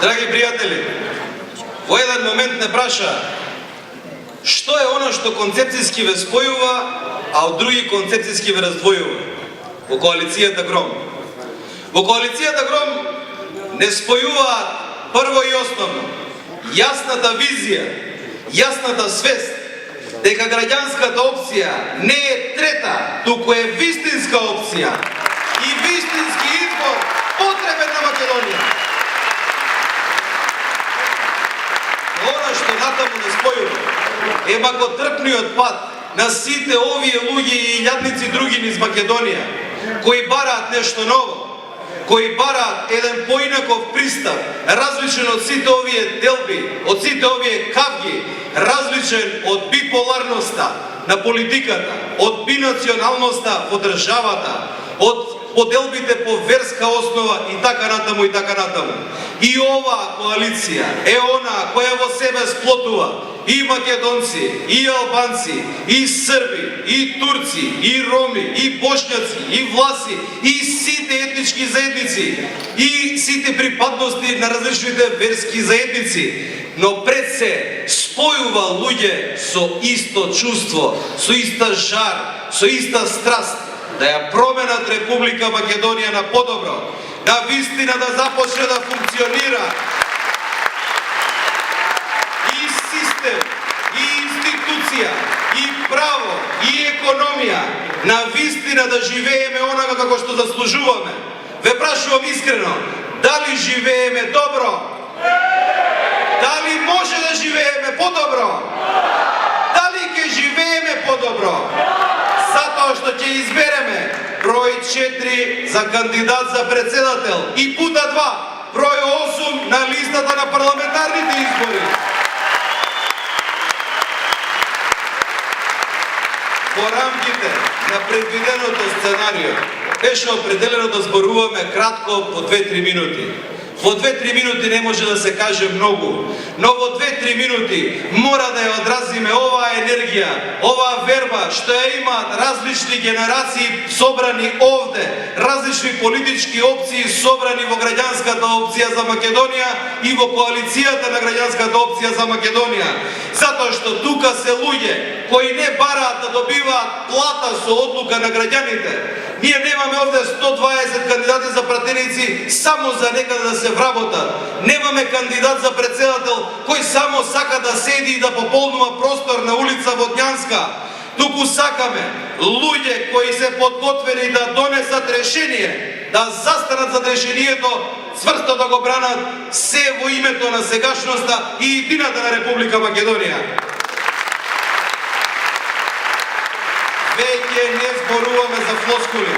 Драги пријатели, во еден момент не праша што е оно што концепцијски ве спојува, а од други концепцијски ве раздвојува во коалицијата Гром. Во коалицијата Гром не спојуваат прво и основно јасната визија, јасната свест дека граѓанската опција не е трета, туку е вистинска опција и вистински избор потребен на Македонија. Она што натаму не спојува е макотрпниот пат на сите овие луѓе и илјадници други низ Македонија, кои бараат нешто ново, кои бараат еден поинаков пристап, различен од сите овие делби, од сите овие кавги, различен од биполарноста на политиката, од бинационалноста во државата, од поделбите по верска основа и така натаму и така натаму. И оваа коалиција е она која во себе сплотува и македонци, и албанци, и срби, и турци, и роми, и бошњаци, и власи, и сите етнички заедници, и сите припадности на различните верски заедници, но пред се спојува луѓе со исто чувство, со иста жар, со иста страст, да ја променат Република Македонија на подобро, да вистина да започне да функционира и систем, и институција, и право, и економија, на вистина да живееме онага како што заслужуваме. Ве прашувам искрено, дали живееме добро? Дали може да живееме подобро? Дали ќе живееме подобро? Затоа што ќе избереме број 4 за кандидат за председател и пута 2, број 8 на листата на парламентарните избори. Во рамките на предвиденото сценарио беше определено да зборуваме кратко по 2-3 минути. Во 2-3 минути не може да се каже многу, но во 2-3 минути мора да ја одразиме оваа енергија, оваа верба што ја имаат различни генерации собрани овде, различни политички опции собрани во граѓанската опција за Македонија и во коалицијата на граѓанската опција за Македонија. Затоа што тука се луѓе кои не бараат да добиваат плата со одлука на граѓаните. Ние немаме овде 120 кандидати за пратеници само за некаде да се вработат. Немаме кандидат за председател кој само сака да седи и да пополнува простор на улица Водњанска. Туку сакаме луѓе кои се подготвени да донесат решение, да застанат за решението, цврсто да го бранат се во името на сегашноста и идината на Република Македонија. Веќе не зборуваме за флоскули.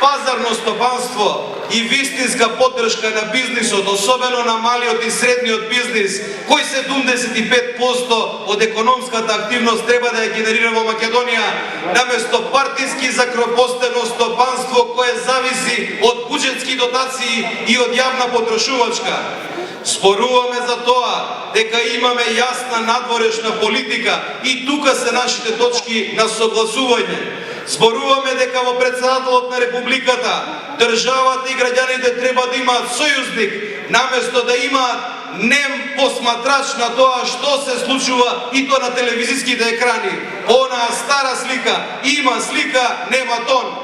Пазарно стопанство и вистинска поддршка на бизнисот, особено на малиот и средниот бизнис, кој 75% од економската активност треба да ја генерира во Македонија, наместо партиски закропостено стопанство кое зависи од буџетски дотации и од јавна потрошувачка. Споруваме за тоа дека имаме јасна надворешна политика и тука се нашите точки на согласување. Зборуваме дека во председателот на Републиката државата и граѓаните треба да имаат сојузник, наместо да имаат нем посматрач на тоа што се случува и то на телевизиските екрани. Онаа стара слика, има слика, нема тон.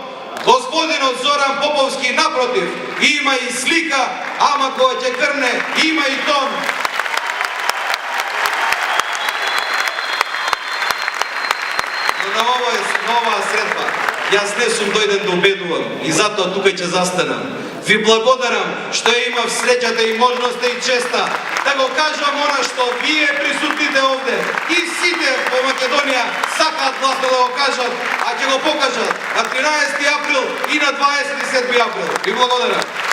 Господинот Зоран Поповски напротив, има и слика, ама кога ќе крне, има и тон. Но на оваа средба, јас не сум дојден да убедувам и затоа тука ќе застанам. Ви благодарам што ја имав среќата и можноста и честа да го кажам она што вие присутните овде и сите во Македонија сакаат гласно да го кажат, а ќе го покажат на 13 април и на 27 април. Ви благодарам.